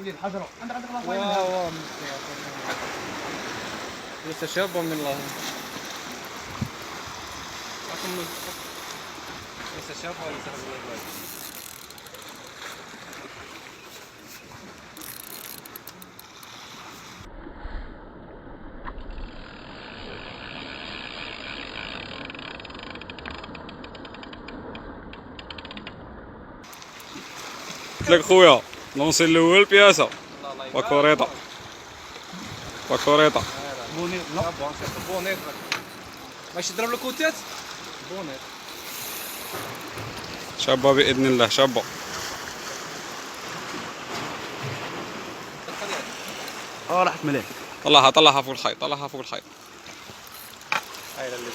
وليد حجره عندك واو لسه شاب من الله لسه شاب ولا لسه رجل قلت لك خويا لونسي الاول بياسه باكوريطه باكوريطه بونيت لا بونيت ماشي تضرب الكوتات بونيت شابه باذن الله شابه راحت مليح. طلعها فوق الخيط طلعها فوق الخيط. هاي اللي